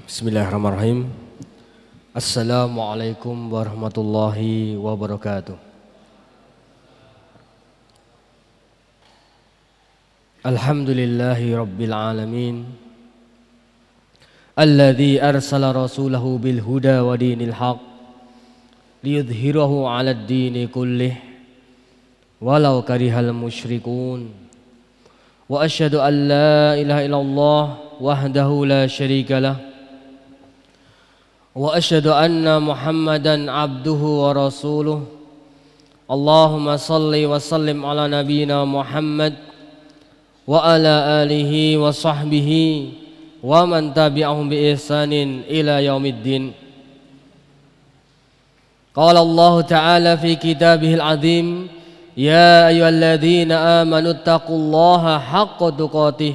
Bismillahirrahmanirrahim. Assalamualaikum warahmatullahi wabarakatuh. Alhamdulillahi rabbil alamin, alladzi arsala rasulahu bil huda wa dinil haq liyudhhirahu 'alad dini kullih walau karihal musyrikun. Wa asyhadu an la ilaha illallah wahdahu la syarikalah wa asyhadu anna Muhammadan abduhu wa rasuluh. Allahumma salli wa sallim ala nabiyyina Muhammad wa ala alihi wa sahbihi wa man tabi'ahum bi ihsanin ila yaumiddin. Qala Allah ta'ala fi kitabihil azim, ya ayyuhalladzina amanu taqullaha haqqa tuqatih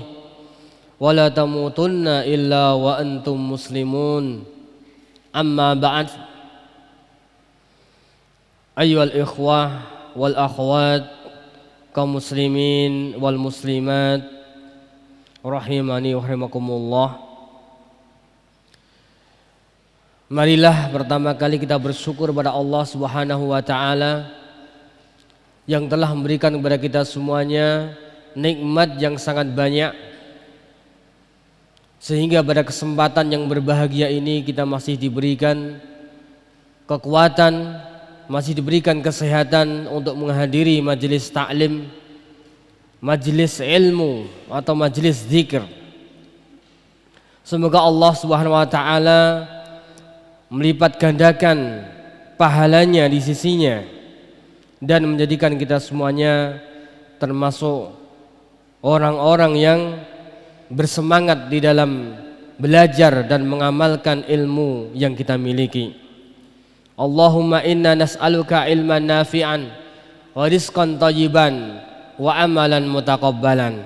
wa la tamutunna illa wa antum muslimun. Amma ba'd. Ayyuhal ikhwah wal akhwat, kaum muslimin wal muslimat rahimani wa rahimakumullah. Marilah pertama kali kita bersyukur pada Allah Subhanahu wa taala yang telah memberikan kepada kita semuanya nikmat yang sangat banyak, sehingga pada kesempatan yang berbahagia ini kita masih diberikan kekuatan, masih diberikan kesehatan untuk menghadiri majelis taklim, majelis ilmu atau majelis zikir. Semoga Allah Subhanahu wa taala melipat gandakan pahalanya di sisinya dan menjadikan kita semuanya termasuk orang-orang yang bersemangat di dalam belajar dan mengamalkan ilmu yang kita miliki. Allahumma inna nas'aluka ilman nafi'an wa rizqan thayyiban wa amalan mutaqabbalan.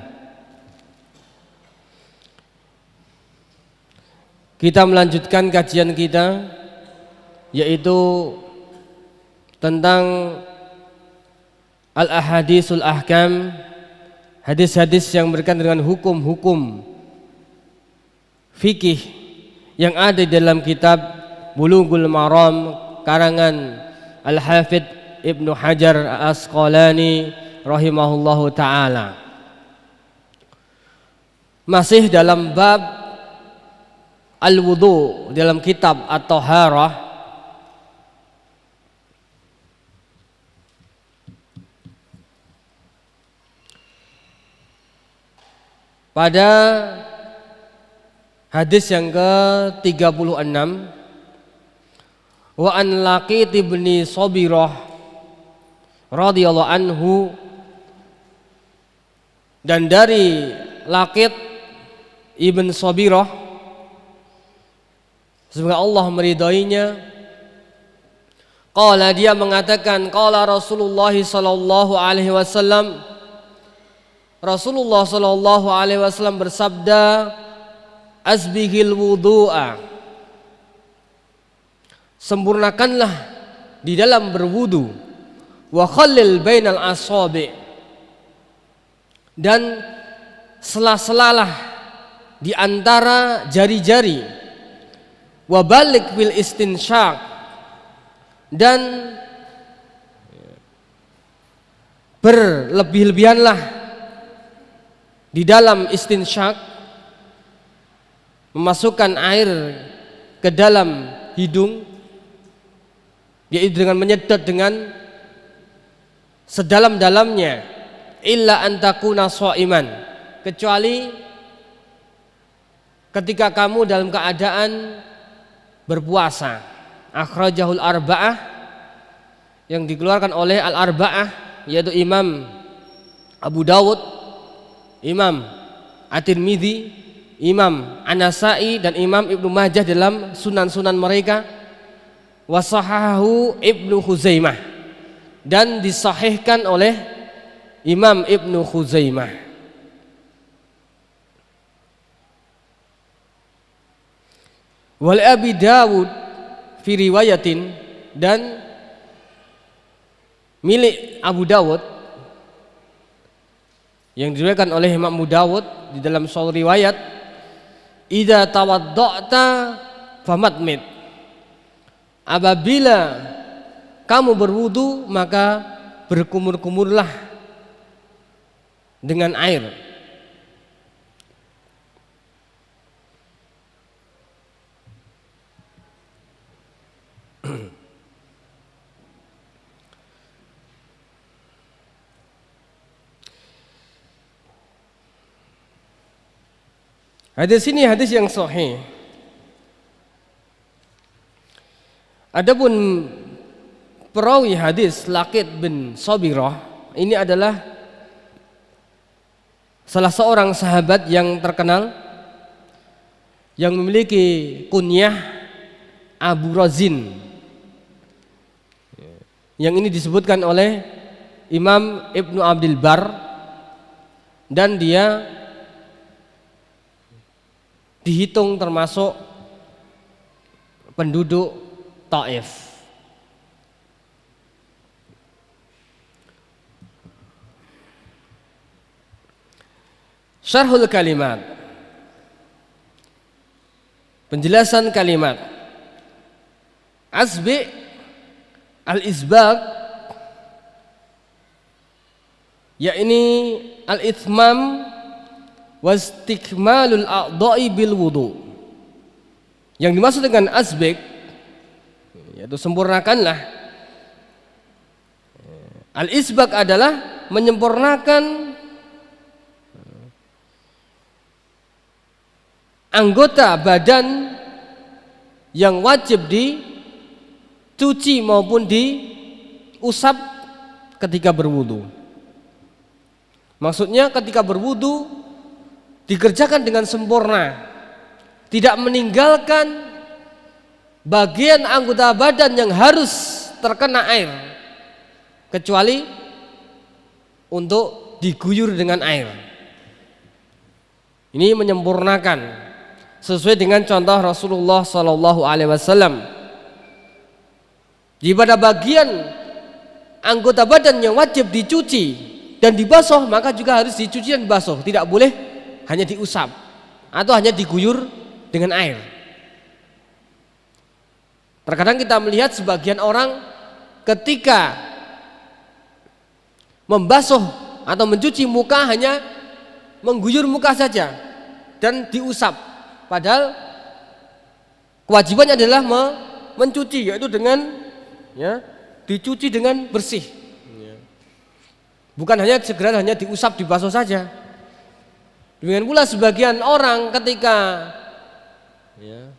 Kita melanjutkan kajian kita, yaitu tentang al-ahadisul ahkam, hadis-hadis yang berkaitan dengan hukum-hukum fikih yang ada di dalam kitab Bulughul Maram karangan Al-Hafidz Ibnu Hajar Al-Asqalani rahimahullahu taala. Masih dalam bab al-wudu dalam kitab At-Taharah. Pada hadis yang ke-36, wa an Laqit ibni Sabirah radhiyallahu anhu, dan dari Laqit ibn Sabirah, semoga Allah meridainya, qala, dia mengatakan, qala Rasulullah sallallahu alaihi wasallam, Rasulullah sallallahu alaihi wasallam bersabda, asbighil wudu'a, sempurnakanlah di dalam berwudu, wa khallil bainal asabi', dan sela-selalah di antara jari-jari, wa balik bil istinsyaq, dan berlebih-lebihanlah di dalam istinsyak, memasukkan air ke dalam hidung, yaitu dengan menyedot dengan sedalam-dalamnya, illa antakuna shaiman, kecuali ketika kamu dalam keadaan berpuasa. Akhrajahul arba'ah, yang dikeluarkan oleh al-arba'ah, yaitu Imam Abu Dawud, Imam At-Tirmidzi, Imam An-Nasa'i, dan Imam Ibnu Majah dalam sunan-sunan mereka. Wa sahahahu Ibnu Khuzaimah, dan disahihkan oleh Imam Ibnu Khuzaimah. Wal Abi Dawud fi riwayatin, dan milik Abu Dawud yang diriwayatkan oleh Imam Abu Dawud di dalam sahih riwayat, idza tawadda'ta famadmid. Apabila kamu berwudu maka berkumur-kumurlah dengan air. Hadis ini hadis yang sahih. Adapun perawi hadis Laqit bin Sabirah ini adalah salah seorang sahabat yang terkenal yang memiliki kunyah Abu Razin, yang ini disebutkan oleh Imam Ibnu Abdul Bar, dan dia dihitung termasuk penduduk Taif. Syarhul kalimat, penjelasan kalimat. Asbi al-isbaq, yakni al-ithmam wastikmalul a'dha'i bil wudu. Yang dimaksud dengan asbik yaitu sempurnakanlah. Al-isbak adalah menyempurnakan anggota badan yang wajib dicuci maupun diusap ketika berwudu. Maksudnya ketika berwudu dikerjakan dengan sempurna, tidak meninggalkan bagian anggota badan yang harus terkena air, kecuali untuk diguyur dengan air. Ini menyempurnakan sesuai dengan contoh Rasulullah SAW. Di pada bagian anggota badan yang wajib dicuci dan dibasuh, maka juga harus dicuci dan dibasuh, tidak boleh hanya diusap atau hanya diguyur dengan air. Terkadang kita melihat sebagian orang ketika membasuh atau mencuci muka hanya mengguyur muka saja dan diusap, padahal kewajibannya adalah mencuci, yaitu dengan dicuci dengan bersih, bukan hanya segera hanya diusap dibasuh saja. Demikian pula sebagian orang ketika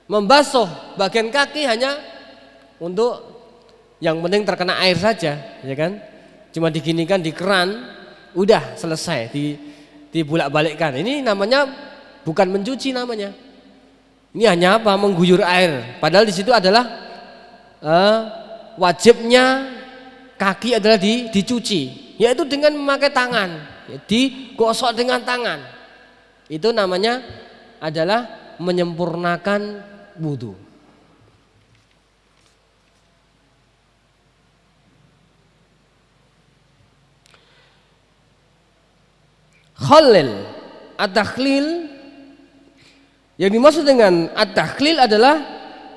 membasuh bagian kaki hanya untuk yang penting terkena air saja, ya kan? Cuma diginikan di keran, udah selesai, dibulak-balikkan. Ini namanya bukan mencuci namanya. Ini hanya apa? Mengguyur air. Padahal di situ adalah wajibnya kaki adalah dicuci, yaitu dengan memakai tangan, digosok dengan tangan. Itu namanya adalah menyempurnakan wudu. Khalil at-takhlil, yang dimaksud dengan at-takhlil adalah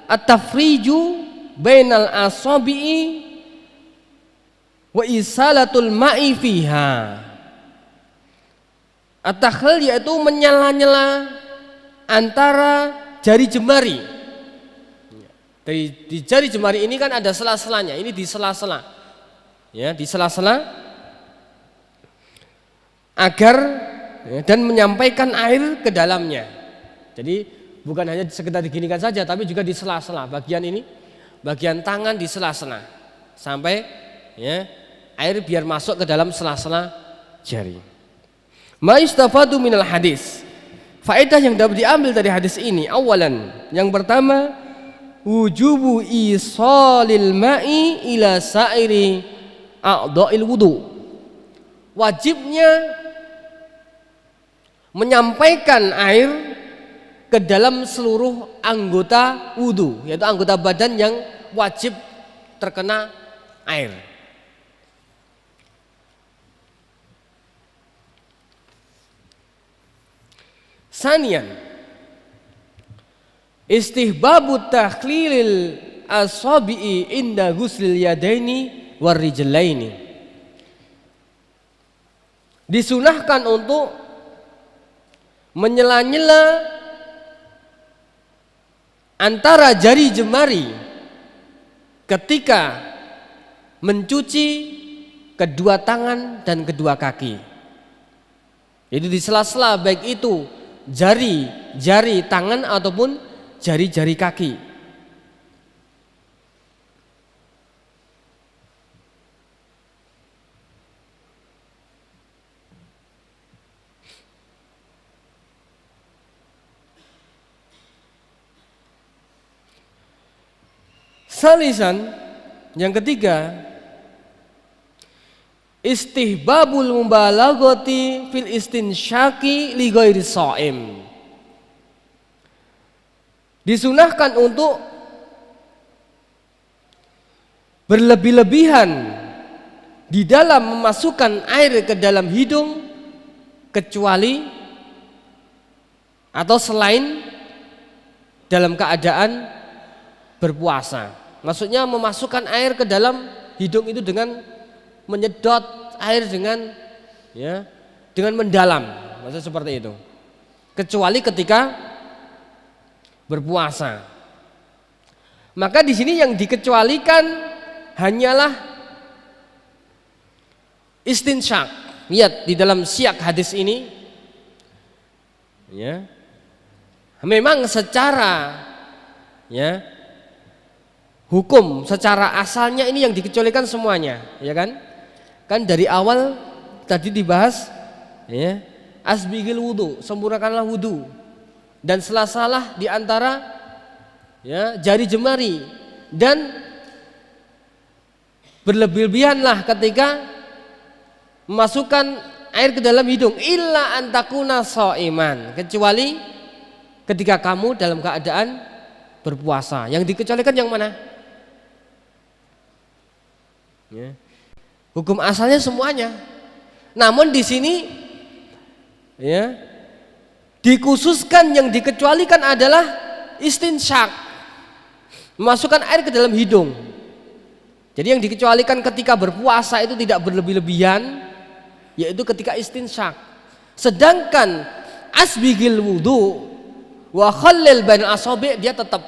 at-tafriju bainal asabi'i wa isalatul ma'i fiha. At-takhlil yaitu menyela-nyela antara jari jemari. Di jari jemari ini kan ada sela-selanya, ini di sela-sela. Ya, di sela-sela agar dan menyampaikan air ke dalamnya. Jadi bukan hanya sekedar diginikan saja, tapi juga di sela-sela. Bagian ini, bagian tangan di sela-sela sampai air biar masuk ke dalam sela-sela jari. Ma yustafadu minal hadis. Faedah yang dapat diambil dari hadis ini, awalan, yang pertama, wujubu isalil ma'i ila sa'iri a'dha'il wudu. Wajibnya menyampaikan air ke dalam seluruh anggota wudu, yaitu anggota badan yang wajib terkena air. Sanian, Istihbabu takhlilil asabi'i inda ghuslil yadaini warrijlaini. Disunahkan untuk menyela-nyela antara jari jemari ketika mencuci kedua tangan dan kedua kaki. Jadi di sela-sela baik itu jari tangan ataupun jari-jari kaki. Salisan, yang ketiga, istihbabul mubalaghati fil istinsyaqi li ghairi shaim. Disunahkan untuk berlebih-lebihan di dalam memasukkan air ke dalam hidung kecuali atau selain dalam keadaan berpuasa. Maksudnya memasukkan air ke dalam hidung itu dengan menyedot air dengan mendalam, maksud seperti itu. Kecuali ketika berpuasa. Maka di sini yang dikecualikan hanyalah istinsyak. Lihat di dalam syak hadis ini, ya, memang secara hukum secara asalnya ini yang dikecualikan semuanya, ya kan? Kan dari awal tadi dibahas, ya, asbigil wudu, sempurnakanlah wudu, dan sela-sela di antara jari jemari, dan berlebih-lebihanlah ketika memasukkan air ke dalam hidung, illa antakuna shaiman, kecuali ketika kamu dalam keadaan berpuasa. Yang dikecualikan yang mana? Hukum asalnya semuanya. Namun di sini dikhususkan, yang dikecualikan adalah istinsyak, memasukkan air ke dalam hidung. Jadi yang dikecualikan ketika berpuasa itu tidak berlebih-lebihan, yaitu ketika istinsyak. Sedangkan asbigil wudu wa khallil bainal asabi', dia tetap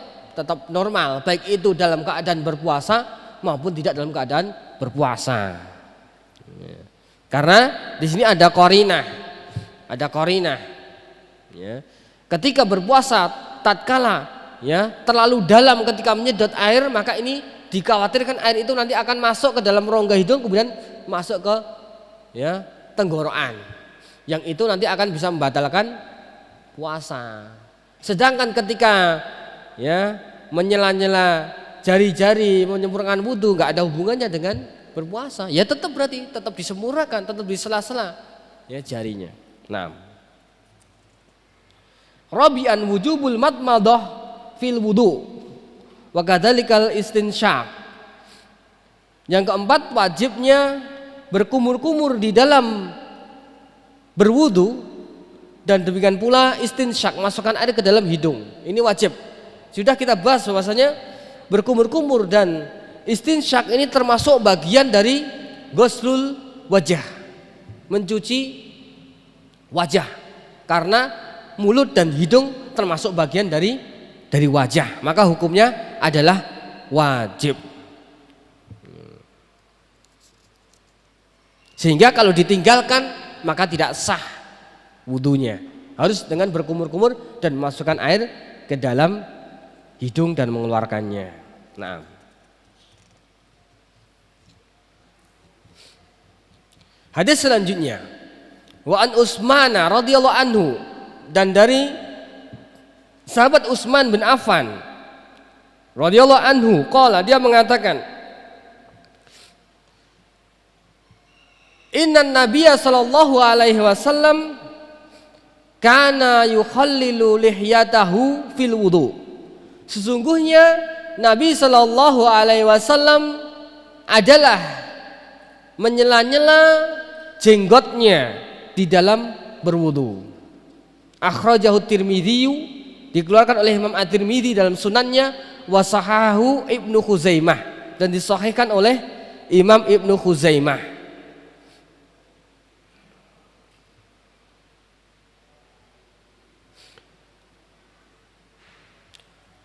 normal, baik itu dalam keadaan berpuasa maupun tidak dalam keadaan berpuasa. Karena di sini ada qarinah. Ketika berpuasa tatkala terlalu dalam ketika menyedot air, maka ini dikhawatirkan air itu nanti akan masuk ke dalam rongga hidung, kemudian masuk ke tenggorokan. Yang itu nanti akan bisa membatalkan puasa. Sedangkan ketika menyela-nyela jari-jari, menyempurnakan wudu, nggak ada hubungannya dengan berpuasa. Ya tetap berarti tetap disempurnakan, tetap disela-sela jarinya. Nah, rabi'an wujubul madmadah fil wudu wa kadzalikal istinsyak. Yang keempat, wajibnya berkumur-kumur di dalam berwudu, dan demikian pula istinsyak, masukkan air ke dalam hidung. Ini wajib. Sudah kita bahas bahwasanya berkumur-kumur dan istinsyak ini termasuk bagian dari ghuslul wajah, mencuci wajah, karena mulut dan hidung termasuk bagian dari wajah, maka hukumnya adalah wajib. Sehingga kalau ditinggalkan maka tidak sah wudunya, harus dengan berkumur-kumur dan memasukkan air ke dalam hidung dan mengeluarkannya. Nah, hadis selanjutnya, wa an Utsman radhiyallahu anhu, dan dari sahabat Utsman bin Affan radhiyallahu anhu, qala, dia mengatakan, innan nabiyya sallallahu alaihi wasallam kana yukhallilu lihyatahu fil wudu. Sesungguhnya Nabi sallallahu alaihi wasallam adalah menyela-nyela jenggotnya di dalam berwudu. Akhrajahu Tirmidzi dikeluarkan oleh Imam At-Tirmidzi dalam sunannya, wa sahahu Ibnu Khuzaimah, dan disahihkan oleh Imam Ibnu Khuzaimah.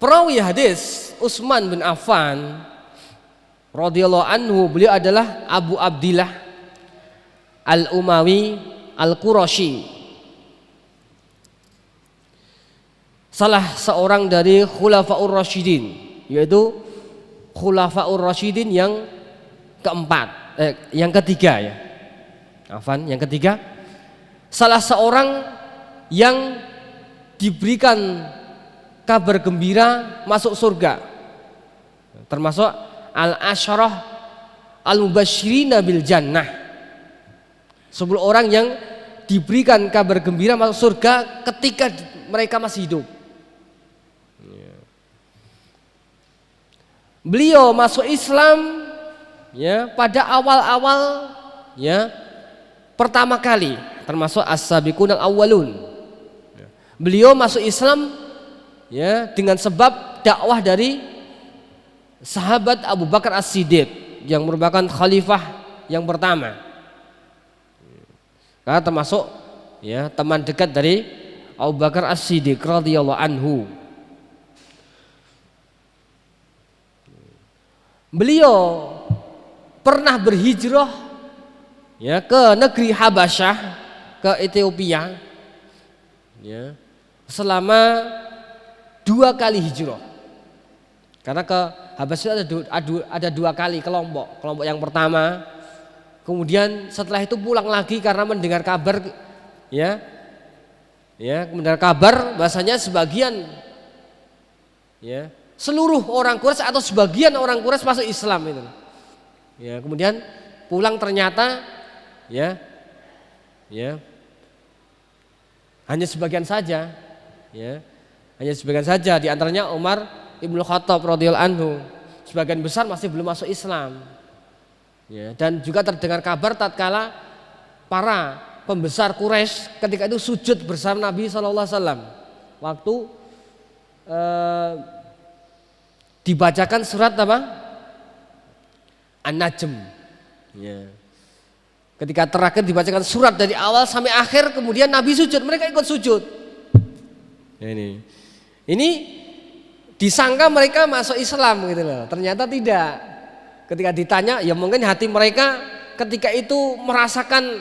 Perawi hadis Utsman bin Affan radhiyallahu anhu, beliau adalah Abu Abdillah Al-Umawi Al-Qurashi, salah seorang dari Khulafaur Rasyidin, yaitu Khulafaur Rasyidin yang ketiga ya. Yang ketiga, salah seorang yang diberikan kabar gembira masuk surga, termasuk al-asyarah al-mubasyirina bil jannah, 10 orang yang diberikan kabar gembira masuk surga ketika mereka masih hidup. Beliau masuk Islam ya pada awal-awal ya pertama kali, termasuk as-sabiqun al-awwalun. Beliau masuk Islam ya dengan sebab dakwah dari sahabat Abu Bakar As-Siddiq yang merupakan khalifah yang pertama. Karena termasuk ya teman dekat dari Abu Bakar As-Siddiq radhiyallahu anhu. Beliau pernah berhijrah ya ke negeri Habasyah, ke Ethiopia ya, selama 2 kali hijrah. Karena ke Habasyah ada 2 kali kelompok. Kelompok yang pertama, kemudian setelah itu pulang lagi karena mendengar kabar ya mendengar kabar bahasanya sebagian ya seluruh orang Quraisy atau sebagian orang Quraisy masuk Islam itu. Ya, kemudian pulang ternyata ya hanya sebagian saja ya. Hanya sebagian saja, di antaranya Umar Ibnu Khattab radhiyallahu anhu. Sebagian besar masih belum masuk Islam. Ya, dan juga terdengar kabar tatkala para pembesar Quraisy ketika itu sujud bersama Nabi SAW waktu dibacakan surat apa? An-Najm. Ya. Ketika terakhir dibacakan surat dari awal sampai akhir, kemudian Nabi sujud, mereka ikut sujud. Ya, ini disangka mereka masuk Islam gitu loh. Ternyata tidak. Ketika ditanya, ya mungkin hati mereka ketika itu merasakan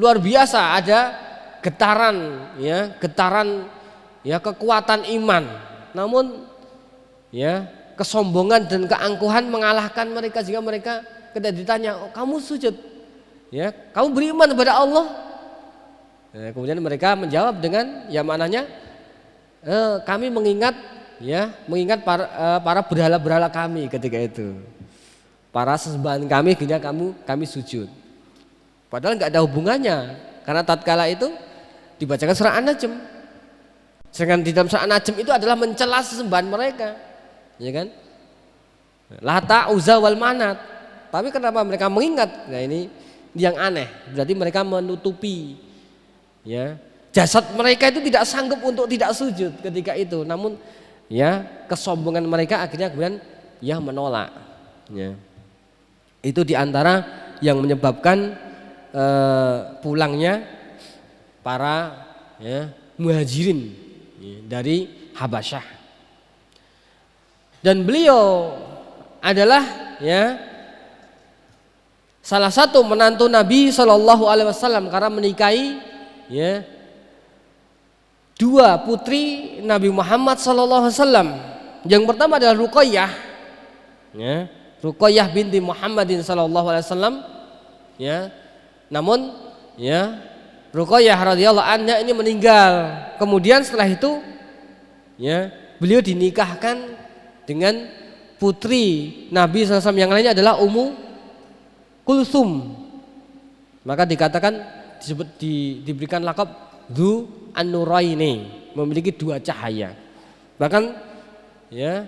luar biasa, ada getaran ya kekuatan iman. Namun ya kesombongan dan keangkuhan mengalahkan mereka, jika mereka ketika ditanya, oh, kamu sujud, ya kamu beriman kepada Allah. Nah, kemudian mereka menjawab dengan ya maknanya kami mengingat para berhala-berhala kami ketika itu, para sesembahan kami, ketika kami sujud. Padahal nggak ada hubungannya, karena tatkala itu dibacakan surah An-Najm. Sedangkan di dalam surah An-Najm itu adalah mencela sesembahan mereka, ya kan? Lata, Uzza wal Manat. Tapi kenapa mereka mengingat? Nah ini yang aneh. Berarti mereka menutupi ya jasad mereka itu tidak sanggup untuk tidak sujud ketika itu. Namun ya kesombongan mereka akhirnya kemudian ya menolak. Ya. Itu diantara yang menyebabkan pulangnya para ya, muhajirin ya, dari Habasyah. Dan beliau adalah ya salah satu menantu Nabi SAW karena menikahi ya 2 putri Nabi Muhammad SAW. Yang pertama adalah Ruqayyah, ya, Ruqayyah binti Muhammadin SAW. Ya, namun ya Ruqayyah radhiyallahu anha ini meninggal. Kemudian setelah itu ya beliau dinikahkan dengan putri Nabi SAW yang lainnya adalah Ummu Kulsum. Maka dikatakan diberikan lakab Dzu An-Nuraini, memiliki 2 cahaya. Bahkan ya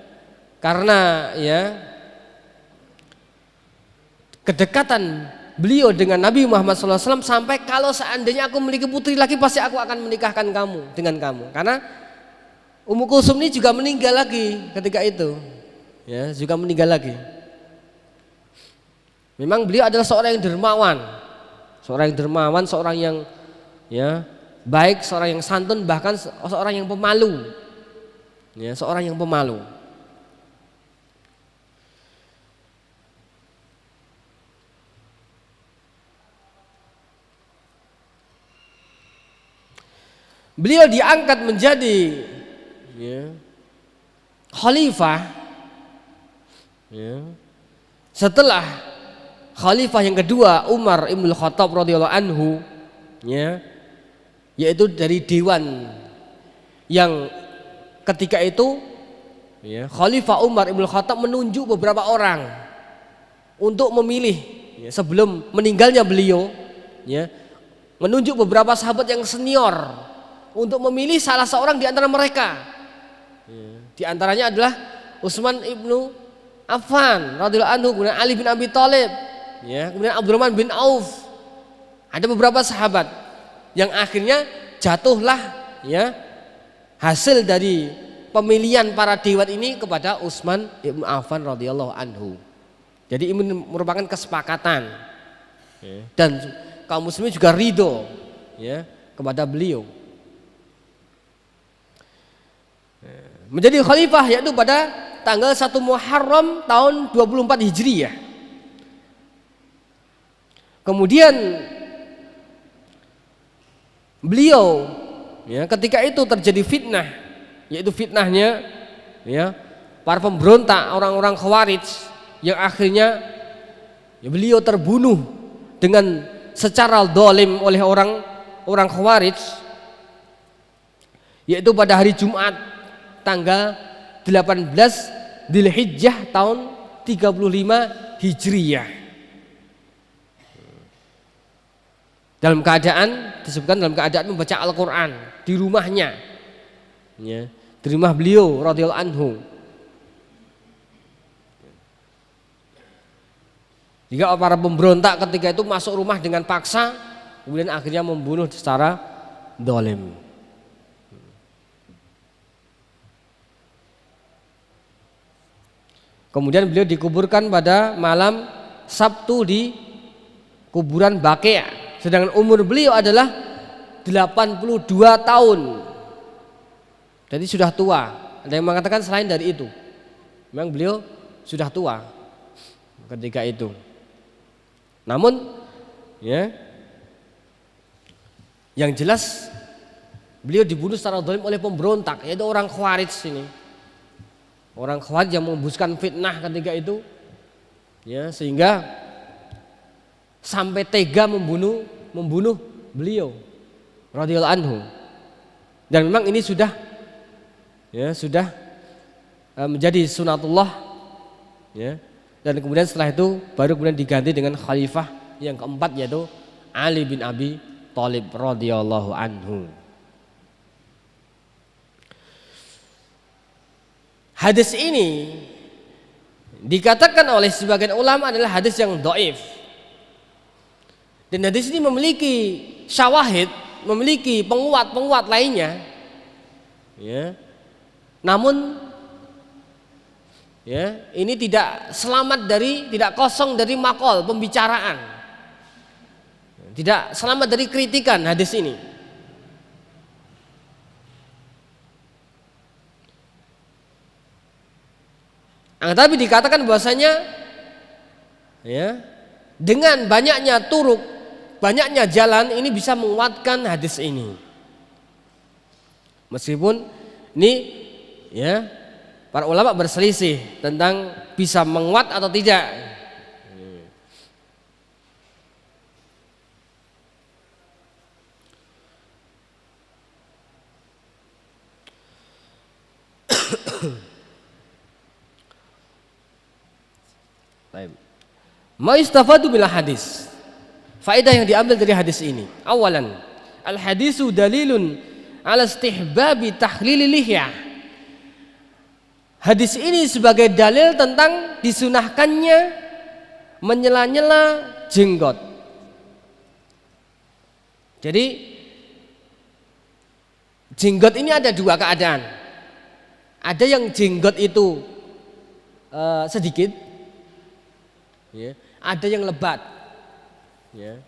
karena ya kedekatan beliau dengan Nabi Muhammad SAW sampai kalau seandainya aku memiliki putri lagi pasti aku akan menikahkan kamu dengan kamu. Karena Ummu Kulsum ini juga meninggal lagi ketika itu. Ya, juga meninggal lagi. Memang beliau adalah seorang yang dermawan. Seorang yang ya baik, seorang yang santun, bahkan seorang yang pemalu. Ya, seorang yang pemalu. Beliau diangkat menjadi ya, khalifah ya, setelah khalifah yang kedua Umar Ibn Khattab radhiyallahu anhu ya, yaitu dari dewan yang ketika itu ya, Khalifah Umar Ibn Khattab menunjuk beberapa orang untuk memilih ya, sebelum meninggalnya beliau ya, menunjuk beberapa sahabat yang senior untuk memilih salah seorang di antara mereka. Di antaranya adalah Utsman ibnu Affan radhiyallahu anhu, kemudian Ali bin Abi Thalib, ya, kemudian Abdurrahman bin Auf. Ada beberapa sahabat yang akhirnya jatuhlah ya hasil dari pemilihan para dewan ini kepada Utsman ibnu Affan radhiyallahu anhu. Jadi ini merupakan kesepakatan dan kaum muslimin juga ridho ya kepada beliau. Menjadi khalifah yaitu pada tanggal 1 Muharram tahun 24 Hijriyah. Kemudian beliau ya, ketika itu terjadi fitnah, yaitu fitnahnya ya, para pemberontak orang-orang Khawarij yang akhirnya ya, beliau terbunuh dengan secara zalim oleh orang Khawarij, yaitu pada hari Jumat tanggal 18 Dzulhijjah tahun 35 Hijriyah. Disebutkan dalam keadaan membaca Al-Quran di rumahnya ya, di rumah beliau radhiyallahu anhu. Jika para pemberontak ketika itu masuk rumah dengan paksa, kemudian akhirnya membunuh secara zalim. Kemudian beliau dikuburkan pada malam Sabtu di kuburan Baqi'. Sedangkan umur beliau adalah 82 tahun. Jadi sudah tua. Ada yang mengatakan selain dari itu. Memang beliau sudah tua ketika itu. Namun ya, yang jelas beliau dibunuh secara zalim oleh pemberontak, yaitu orang Khawarij ini. Orang Khawarij yang membuskan fitnah ketika itu ya, sehingga sampai tega membunuh beliau radhiyallahu anhu. Dan memang ini sudah menjadi sunatullah ya. Dan kemudian setelah itu baru kemudian diganti dengan khalifah yang keempat, yaitu Ali bin Abi Thalib radhiyallahu anhu. Hadis ini dikatakan oleh sebagian ulama adalah hadis yang dhaif. Dan hadis ini memiliki syawahid, memiliki penguat lainnya. Ya. Namun ya, ini tidak kosong dari maqal pembicaraan. Tidak selamat dari kritikan hadis ini. Tapi dikatakan bahwasanya ya, dengan banyaknya turuk, banyaknya jalan ini bisa menguatkan hadis ini. Meskipun ini ya, para ulama berselisih tentang bisa menguat atau tidak. Ma istafadu bil hadis. Faedah yang diambil dari hadis ini. Awalan, al hadisu dalilun ala istihbabi tahlil lihyah. Hadis ini sebagai dalil tentang disunahkannya menyela-nyela jenggot. Jadi jenggot ini ada dua keadaan. Ada yang jenggot itu sedikit, ya. Ada yang lebat, ya.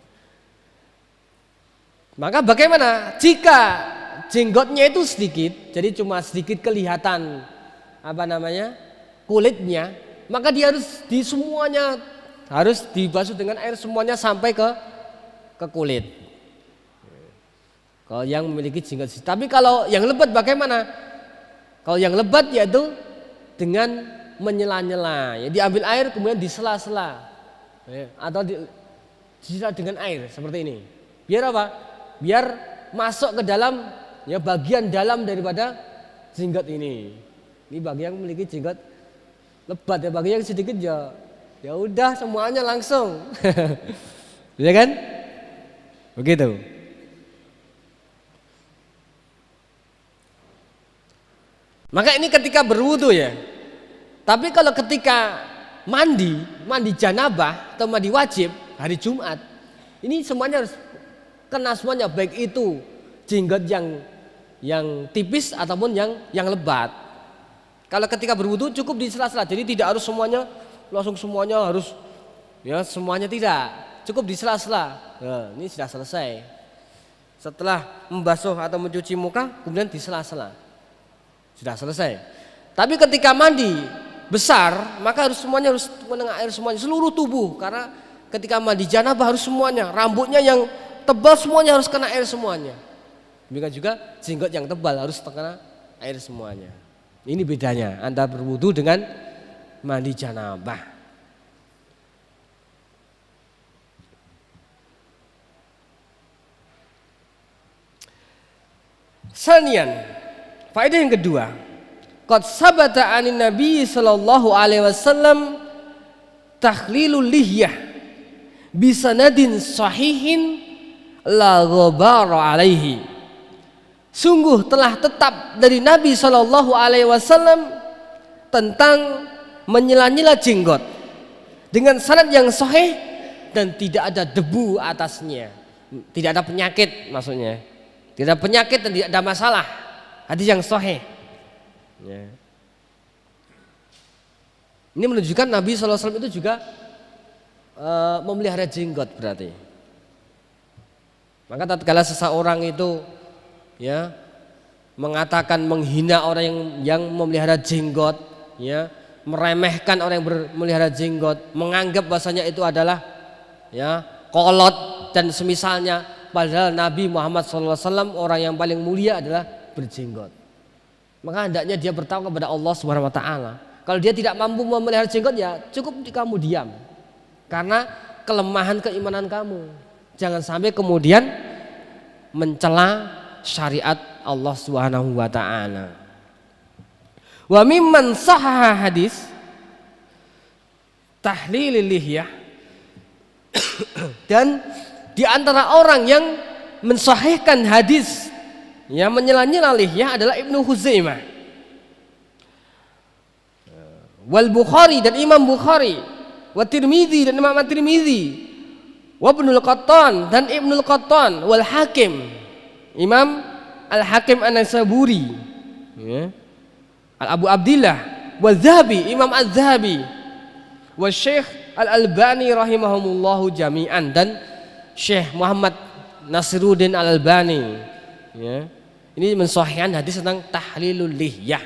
Maka bagaimana jika jenggotnya itu sedikit, jadi cuma sedikit kelihatan kulitnya, maka dia semuanya harus dibasuh dengan air semuanya sampai ke kulit. Kalau yang memiliki jenggot, tapi kalau yang lebat bagaimana? Kalau yang lebat yaitu dengan menyela-nyela, ya, diambil air kemudian disela-sela, ya, atau disela dengan air seperti ini. Biar apa? Biar masuk ke dalam, ya, bagian dalam daripada jenggot ini. Ini bagi yang memiliki jenggot lebat, ya, bagi yang sedikit ya udah semuanya langsung. Ya kan? Begitu. Maka ini ketika berwudu, ya. Tapi kalau ketika mandi janabah atau mandi wajib hari Jumat, ini semuanya harus kena semuanya, baik itu jenggot yang tipis ataupun yang lebat. Kalau ketika berwudu cukup di sela-sela, jadi tidak harus semuanya langsung semuanya harus, ya, semuanya tidak, cukup di sela-sela. Nah, ini sudah selesai. Setelah membasuh atau mencuci muka kemudian di sela-sela, sudah selesai. Tapi ketika mandi besar maka semuanya harus menengah air semuanya, seluruh tubuh, karena ketika mandi janabah harus semuanya, rambutnya yang tebal semuanya harus kena air semuanya. Demikian juga jenggot yang tebal harus terkena air semuanya. Ini bedanya antara berwudu dengan mandi janabah. Sanian, faedah yang kedua, qad sabata 'anin Nabi sallallahu alaihi wasallam takhlilul lihyah bisanadin sahihin la ghabara alaihi. Sungguh telah tetap dari Nabi sallallahu alaihi wasallam tentang menyela-nyela jenggot dengan sanad yang sahih dan tidak ada debu atasnya, tidak ada penyakit, maksudnya tidak ada penyakit dan tidak ada masalah. Hadis yang sahih, ya. Ini menunjukkan Nabi sallallahu alaihi wasallam itu juga memelihara jenggot berarti. Maka tatkala seseorang itu, ya, mengatakan menghina orang yang memelihara jenggot, ya, meremehkan orang yang memelihara jenggot, menganggap bahasanya itu adalah, ya, kolot dan semisalnya, padahal Nabi Muhammad SAW orang yang paling mulia adalah berjenggot. Maka hendaknya dia bertakwa kepada Allah Subhanahu Wa Taala. Kalau dia tidak mampu memelihara jenggot, ya cukup kamu diam, karena kelemahan keimanan kamu. Jangan sampai kemudian mencela syariat Allah Subhanahu wa taala. Wa mimman sahha hadis tahlilil lihyah, dan di antara orang yang mensahihkan hadis yang menyela-nyela lihyah adalah Ibnu Huzaimah, wal Bukhari dan Imam Bukhari, wa Tirmidzi dan Imam Tirmidzi, wa Ibnul Qattan dan Ibnul Qattan, wal Hakim, Imam Al-Hakim An-Naisaburi, ya, Al-Abu Abdillah, wa Zahabi, Imam Az-Zahabi, wa Syekh Al-Albani rahimahumullahu jami'an, dan Syekh Muhammad Nasiruddin Al-Albani, ya. Ini mensahihkan hadis tentang tahlilul lihyah.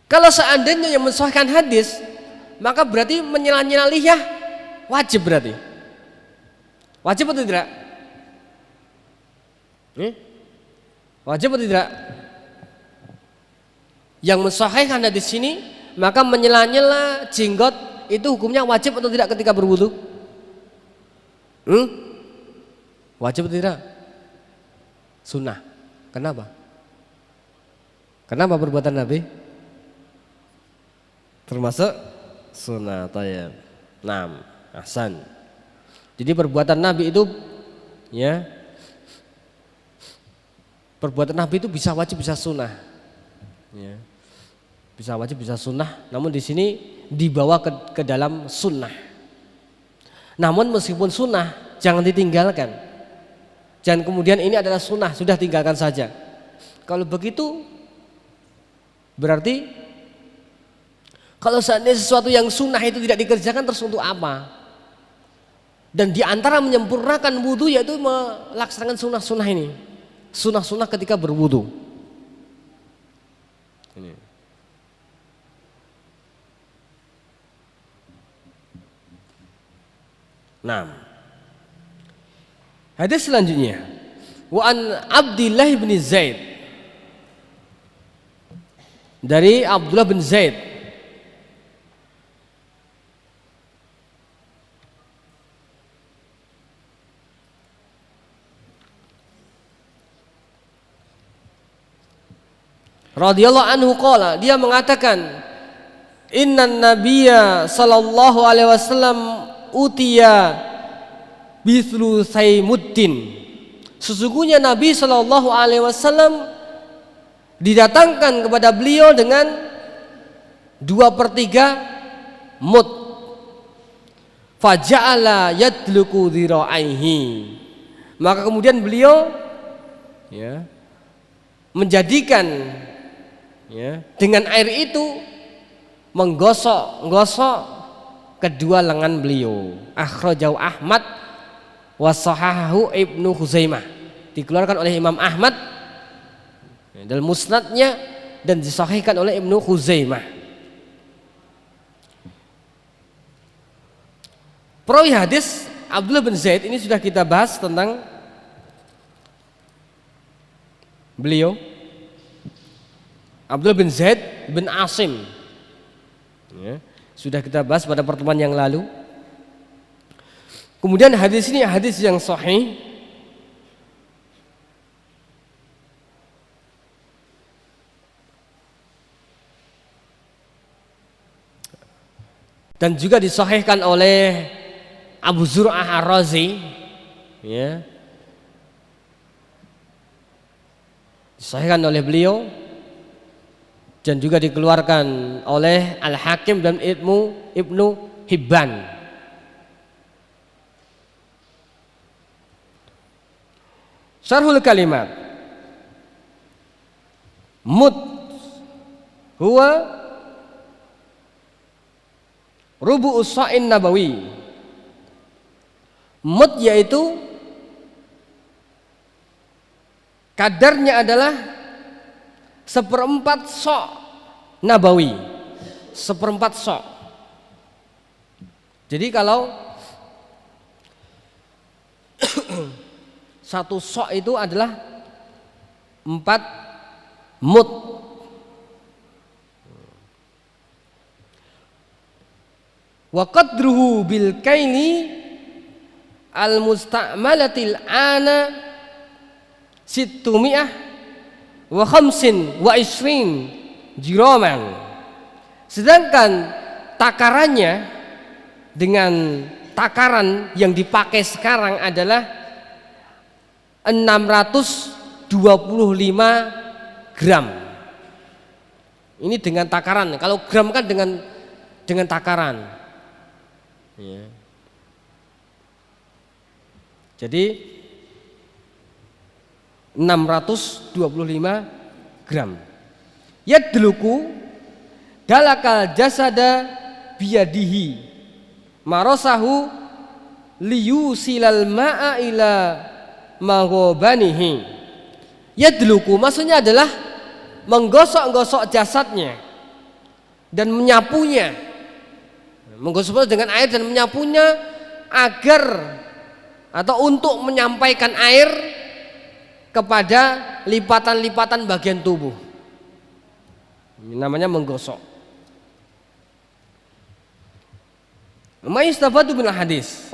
Kalau seandainya yang mensahihkan hadis, maka berarti menyela-nyela lihyah wajib berarti. Wajib atau tidak? Wajib atau tidak? Yang mensahihkan hadis ini, maka menyela-nyela jenggot itu hukumnya wajib atau tidak ketika berwudu? Wajib atau tidak? Sunnah. Kenapa? Kenapa perbuatan Nabi termasuk sunnah? Tayyib. Naam, ahsan. Jadi perbuatan Nabi itu, ya, perbuatan Nabi itu bisa wajib bisa sunnah, ya. Bisa wajib bisa sunnah, namun di sini dibawa ke dalam sunnah. Namun meskipun sunnah jangan ditinggalkan. Jangan kemudian ini adalah sunnah sudah tinggalkan saja. Kalau begitu berarti kalau seandainya sesuatu yang sunnah itu tidak dikerjakan terus untuk apa? Dan di antara menyempurnakan wudu yaitu melaksanakan sunnah-sunnah ini. Sunnah-sunnah ketika berwudu. Ini. Nah, hadis selanjutnya, wa an Abdillah bin Zaid, dari Abdullah bin Zaid radhiyallahu anhu qala, dia mengatakan, innan nabiyya sallallahu alaihi wasallam utiya bithlu saymuddin, sesungguhnya Nabi sallallahu alaihi wasallam didatangkan kepada beliau dengan 2/3 mud, faja'ala yadluku dhira'aihi, maka kemudian beliau menjadikan dengan air itu menggosok kedua lengan beliau. Akhrajahu Ahmad wa sahahahu Ibnu Khuzaimah, dikeluarkan oleh Imam Ahmad dalam musnadnya dan disahihkan oleh Ibnu Khuzaimah. Perawi hadis Abdullah bin Zaid ini sudah kita bahas tentang beliau, Abdullah bin Zaid bin Asim, sudah kita bahas pada pertemuan yang lalu. Kemudian hadis ini hadis yang sahih dan juga disahihkan oleh Abu Zur'ah Ar-Razi, disahihkan oleh beliau dan juga dikeluarkan oleh Al-Hakim dan Ibnu Hibban. Syarhul kalimat, mud huwa rubu'us sha'in nabawi, mud yaitu kadarnya adalah 1/4 sok nabawi, 1/4 sok. Jadi kalau 1 sok itu adalah 4 mud. Wa qadruhu bil kaili al musta'malatil ana 600 wa 25 jiraman. Sedangkan takarannya dengan takaran yang dipakai sekarang adalah 625 gram. Ini dengan takaran. Kalau gram kan dengan takaran. Jadi 625 gram. Yadluku dalakal jasada biyadihi marasahu liyusilal ma'a ila maghobanihi. Yadluku maksudnya adalah menggosok-gosok jasadnya dan menyapunya, menggosok dengan air dan menyapunya agar atau untuk menyampaikan air kepada lipatan-lipatan bagian tubuh. Ini namanya menggosok. Ma yustafadu min hadis.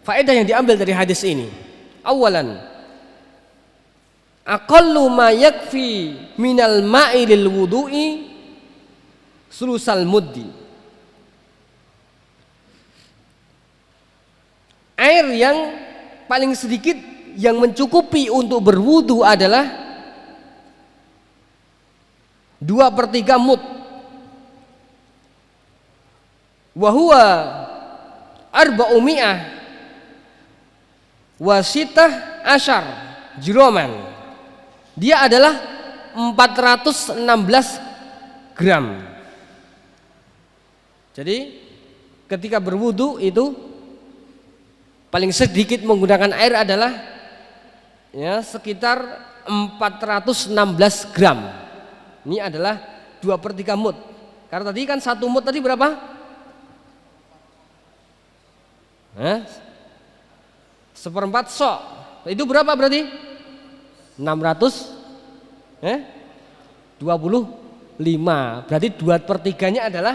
Faedah yang diambil dari hadis ini. Awalan, aqallu ma yakfi minal ma'i lil wudu'i sulusal muddi. Air yang paling sedikit yang mencukupi untuk berwudu adalah 2/3 mud. Wa huwa arba'umi'ah wasitah asyar jroman. Dia adalah 416 gram. Jadi ketika berwudu itu paling sedikit menggunakan air adalah ya sekitar 416 gram. Ini adalah 2/3 mud. Karena tadi kan 1 mud tadi berapa? Seperempat sok. Itu berapa berarti? 625. Berarti 2/3-nya adalah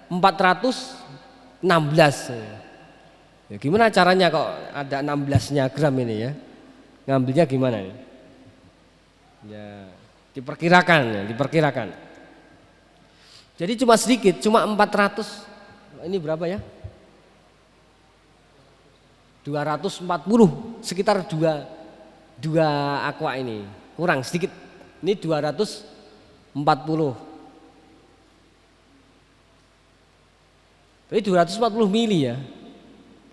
416. Ya, gimana caranya kok ada 16-nya gram ini ya? Ngambilnya gimana ya? Ya, diperkirakan. Jadi cuma sedikit, cuma 400. Ini berapa ya? 240, sekitar 2 aqua ini. Kurang sedikit. Ini 240. Tapi 240 mili ya.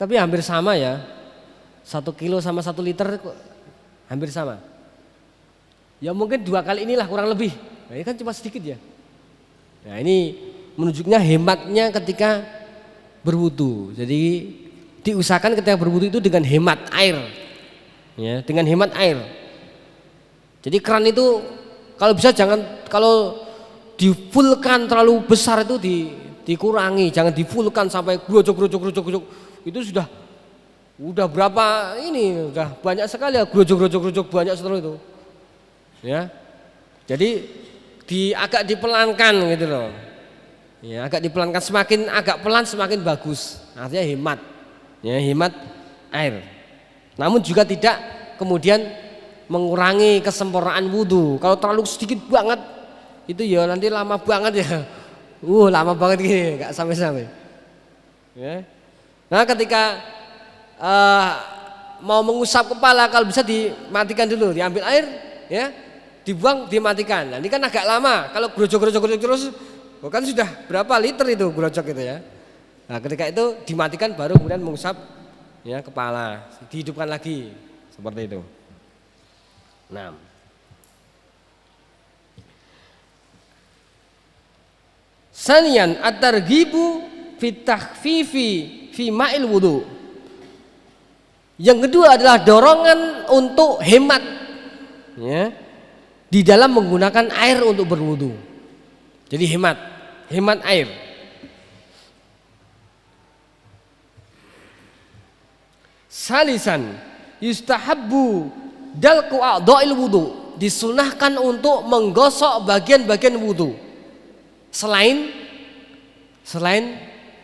Tapi hampir sama ya. 1 kilo sama 1 liter hampir sama. Ya mungkin 2 kali inilah kurang lebih. Nah, ini kan cuma sedikit ya. Nah, ini menunjuknya hematnya ketika berwudu. Jadi diusahakan ketika berwudu itu dengan hemat air. Ya, dengan hemat air. Jadi keran itu kalau bisa jangan, kalau difulkan terlalu besar itu dikurangi, jangan difulkan sampai grojok. Itu sudah berapa ini, udah banyak sekali ya grojok banyak setelah itu. Ya. Jadi agak dipelankan gitu loh. Ya, agak dipelankan, semakin agak pelan semakin bagus. Artinya hemat. Ya, hemat air. Namun juga tidak kemudian mengurangi kesempurnaan wudu. Kalau terlalu sedikit banget itu ya nanti lama banget ya. Lama banget gini, enggak sampai-sampai. Ya. Nah, ketika mau mengusap kepala kalau bisa dimatikan dulu, diambil air ya, dibuang, dimatikan. Nah, ini kan agak lama. Kalau grojok terus kan sudah berapa liter itu grojok itu ya. Nah, ketika itu dimatikan baru kemudian mengusap ya kepala, dihidupkan lagi seperti itu. Nah, sanian at-targhibu fit takhfifi fi ma'il wudu. Yang kedua adalah dorongan untuk hemat ya, di dalam menggunakan air untuk berwudu. Jadi hemat air. Salisan yustahabbu dalqu a'dha'il wudu, disunahkan untuk menggosok bagian-bagian wudu selain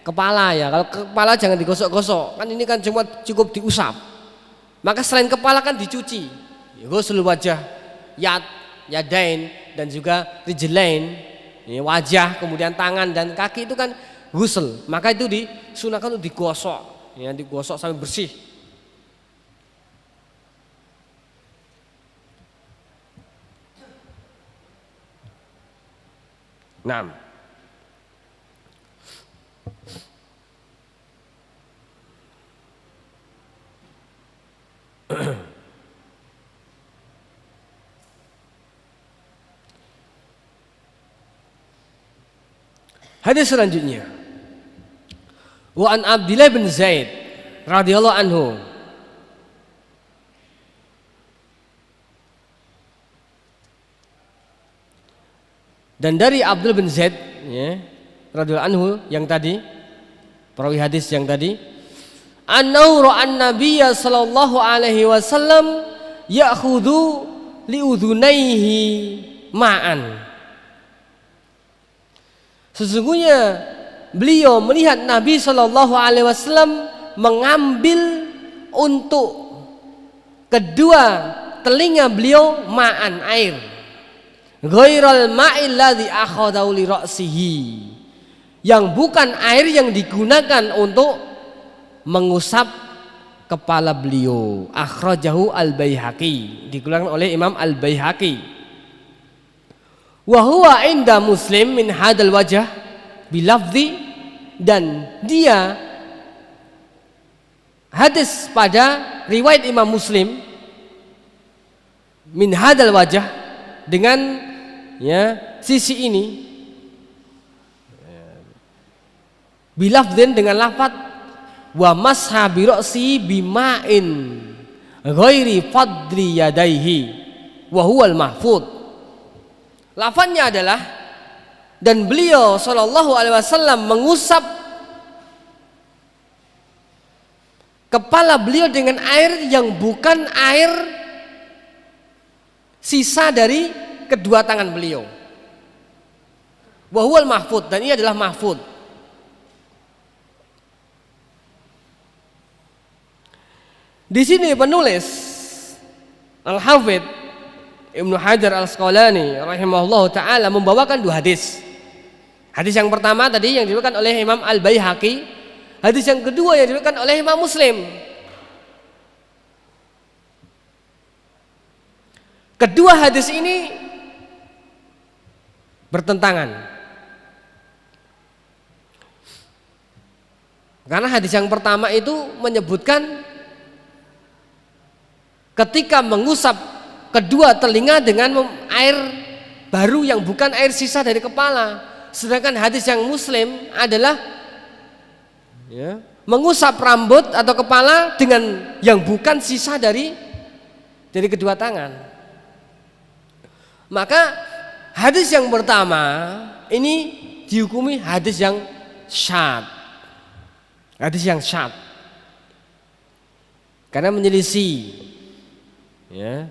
kepala ya. Kalau kepala jangan digosok-gosok, kan ini kan cuma cukup diusap. Maka selain kepala kan dicuci, ghusl wajah, yadain dan juga rijlain, wajah, kemudian tangan dan kaki itu kan ghusl. Maka itu disunahkan untuk digosok, ya, digosok sampai bersih. Nah, hadis selanjutnya, wa an Abdillah bin Zaid radhiyallahu anhu, dan dari Abdullah bin Zaid ya, radhiyallahu anhu yang tadi, perawi hadis yang tadi, annahu ra'an nabiyya sallallahu alaihi wasallam ya'khudhu liudhunaihi ma'an. Sesungguhnya beliau melihat Nabi sallallahu alaihi wasallam mengambil untuk kedua telinga beliau ma'an, air, ghairal ma'il ladzi akhadahu li ra'sihi, yang bukan air yang digunakan untuk mengusap kepala beliau. Akhrajahu al-Baihaqi, dikeluarkan oleh Imam al-Baihaqi. Wa huwa inda Muslim min hadal wajah bilafzi, dan dia hadis pada riwayat Imam Muslim min hadal wajah, dengan ya sisi ini, bilafdin dengan lafaz wa masha bi ra'si bima'in ghairi fadli yadaihi wa huwal mahfud. Lafaznya adalah, dan beliau sallallahu alaihi wasallam mengusap kepala beliau dengan air yang bukan air sisa dari kedua tangan beliau. Wa huwal mahfud, dan ini adalah mahfud. Di sini penulis Al-Hafidz Ibnu Hajar Al-Asqalani rahimahullah ta'ala membawakan dua hadis. Hadis yang pertama tadi yang diriwayatkan oleh Imam Al-Baihaqi, hadis yang kedua yang diriwayatkan oleh Imam Muslim. Kedua hadis ini bertentangan, karena hadis yang pertama itu menyebutkan ketika mengusap kedua telinga dengan air baru yang bukan air sisa dari kepala. Sedangkan hadis yang Muslim adalah ya, mengusap rambut atau kepala dengan yang bukan sisa dari kedua tangan. Maka hadis yang pertama ini dihukumi hadis yang syadz. Hadis yang syadz karena menyelisih ya,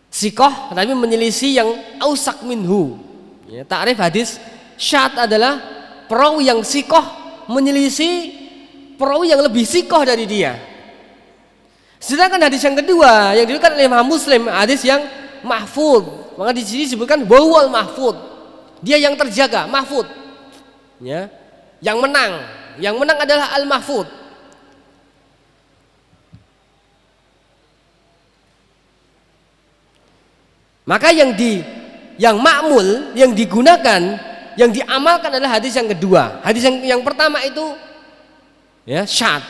sikoh, tapi menyelisih yang ausak minhu. Ya, ta'rif hadis syadz adalah perawi yang sikoh menyelisih perawi yang lebih sikoh dari dia. Sedangkan hadis yang kedua yang diriwayatkan oleh Imam Muslim, hadis yang mahfud. Maka di sini disebutkan wal mahfud, dia yang terjaga, mahfud. Ya, yang menang adalah al mahfud. Maka yang makmul, yang digunakan, yang diamalkan adalah hadis yang kedua. Hadis yang pertama itu ya syadz.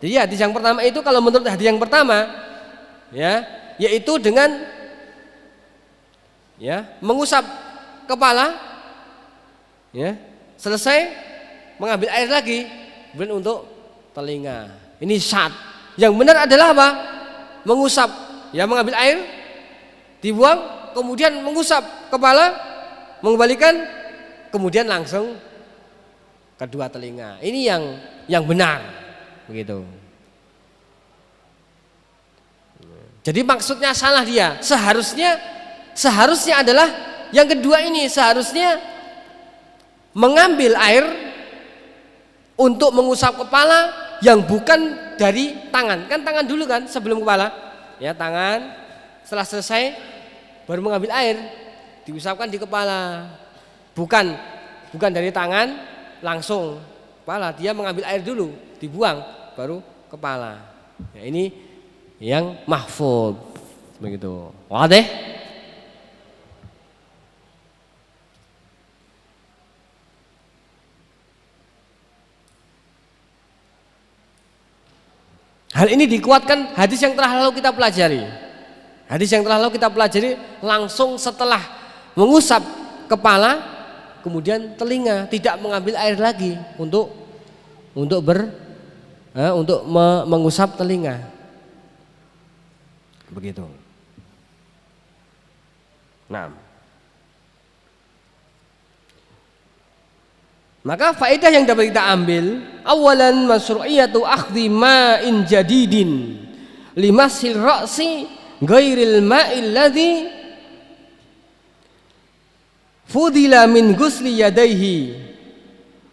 Jadi hadis yang pertama itu kalau menurut hadis yang pertama ya, yaitu dengan ya mengusap kepala ya, selesai mengambil air lagi kemudian untuk telinga. Ini syadz. Yang benar adalah apa? Mengusap, ya mengambil air, dibuang, kemudian mengusap kepala, mengembalikan, kemudian langsung kedua telinga. Ini yang benar, begitu. Jadi maksudnya salah dia. Seharusnya adalah yang kedua ini, seharusnya mengambil air untuk mengusap kepala yang bukan dari tangan. Kan tangan dulu kan sebelum kepala. Ya, tangan, setelah selesai baru mengambil air, diusapkan di kepala. Bukan dari tangan langsung kepala, dia mengambil air dulu, dibuang baru kepala. Ya, ini yang mahfud, begitu. Wadih? Hal ini dikuatkan hadis yang telah lalu kita pelajari. Hadis yang telah lalu kita pelajari langsung setelah mengusap kepala, kemudian telinga, tidak mengambil air lagi untuk mengusap telinga. Begitu. Nah, maka faedah yang dapat kita ambil, awalan masyru'iyatu akhdhi ma'in jadidin limasil ra'si ghairil ma'il ladzi fudila min ghusli yadayhi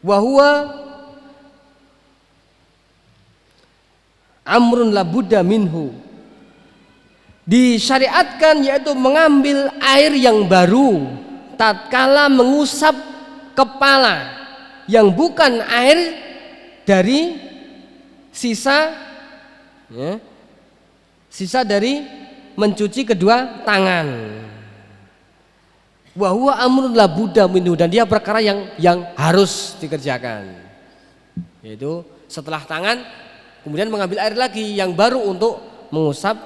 wa huwa amrun la budda minhu. Disyariatkan yaitu mengambil air yang baru tatkala mengusap kepala yang bukan air dari sisa dari mencuci kedua tangan. Wa huwa amrun la budda minhu, dan dia perkara yang harus dikerjakan. Yaitu setelah tangan kemudian mengambil air lagi yang baru untuk mengusap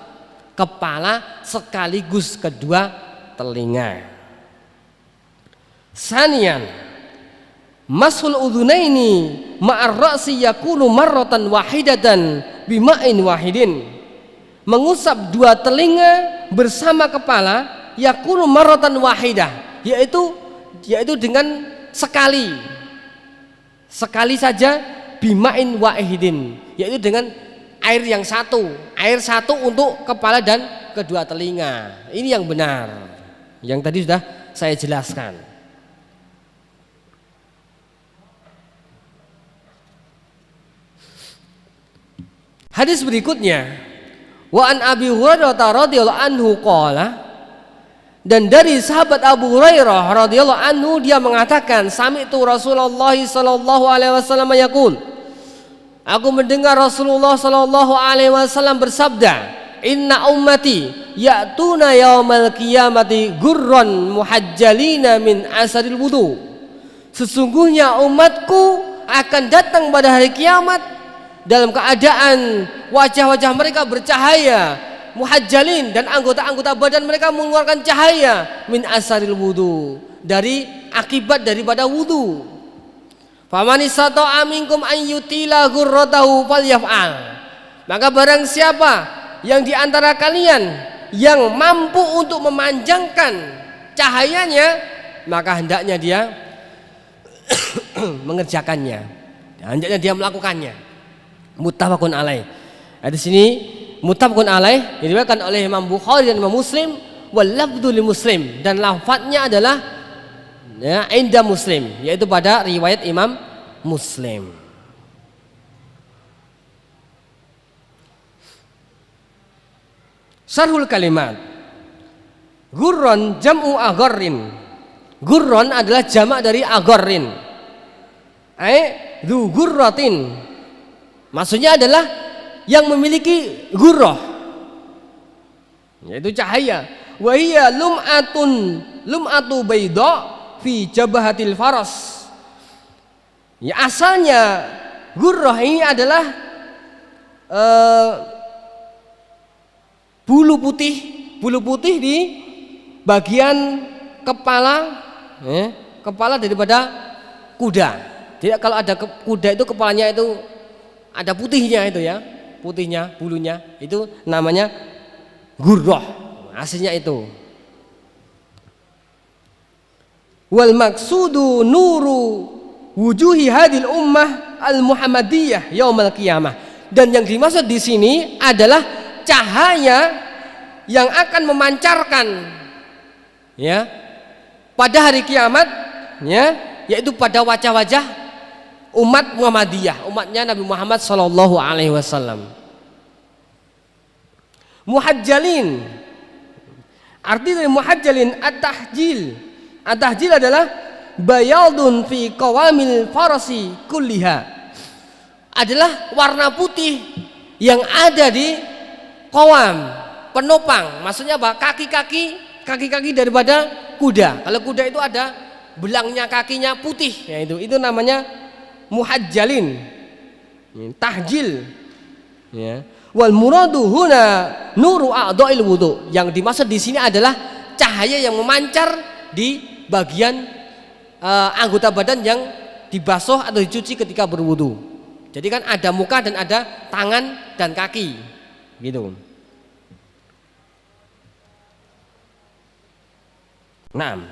kepala sekaligus kedua telinga. Sanian, mashul udhunaini ma'ar ra'si yakunu marratan wahidatan bima'in wahidin. Mengusap dua telinga bersama kepala yakunu marratan wahidah, yaitu dengan sekali saja, bima'in wahidin, yaitu dengan air satu untuk kepala dan kedua telinga. Ini yang benar, yang tadi sudah saya jelaskan. Hadis berikutnya, wa an Abi Hurairah radhiyallahu anhu qala, dan dari sahabat Abu Hurairah radhiyallahu anhu dia mengatakan, sami'tu Rasulullah sallallahu alaihi wasallam yaqul, aku mendengar Rasulullah sallallahu alaihi wasallam bersabda, inna ummati ya'tuna yaumal qiyamati gurran muhajjalina min asaril wudu. Sesungguhnya umatku akan datang pada hari kiamat dalam keadaan wajah-wajah mereka bercahaya, muhajjalin, dan anggota-anggota badan mereka mengeluarkan cahaya, min asaril wudu, dari akibat daripada wudu. Faman istata'a minkum an yutila ghurratahu falyaf'al. Maka barang siapa yang di antara kalian yang mampu untuk memanjangkan cahayanya, maka hendaknya dia mengerjakannya, hendaknya dia melakukannya. Muttafaqun alaih. Di sini muttafaqun alaih diriwayatkan oleh Imam Bukhari dan Imam Muslim, wal lafdzu li Muslim, dan lafadznya adalah inda Muslim, yaitu pada riwayat Imam Muslim. Syarhul kalimat. Gurron jam'u agharrin. Gurron adalah jamak dari agharrin. Dzu gurratin. Maksudnya adalah yang memiliki gurrah, yaitu cahaya. Wa hiya lum'atu bayda fi jabahatil faras. Ya, asalnya gurrah ini adalah bulu putih di bagian kepala, kepala daripada kuda. Tidak, kalau ada kuda itu kepalanya itu ada putihnya, itu ya, putihnya, bulunya, itu namanya gurrah, aslinya itu. Wal maksudu nuru wujuhi hadil ummah al muhammadiyah yaumal qiyamah. Dan yang dimaksud di sini adalah cahaya yang akan memancarkan, ya, pada hari kiamat, ya, yaitu pada wajah-wajah umat Muhammadiyah, umatnya Nabi Muhammad sallallahu alaihi wasallam. Muhajjalin, arti dari muhajjalin at-tahjil. At-tahjil adalah bayadun fi qawamil farasi kulliha, adalah warna putih yang ada di qawam, penopang. Maksudnya apa? Kaki-kaki daripada kuda. Kalau kuda itu ada belangnya, kakinya putih, ya, itu namanya muhajjalin, tahjil, ya. Wal muradu huna nuru a'dha'il wudu. Yang dimaksud di sini adalah cahaya yang memancar di bagian anggota badan yang dibasuh atau dicuci ketika berwudu. Jadi kan ada muka dan ada tangan dan kaki, gitu. Naam.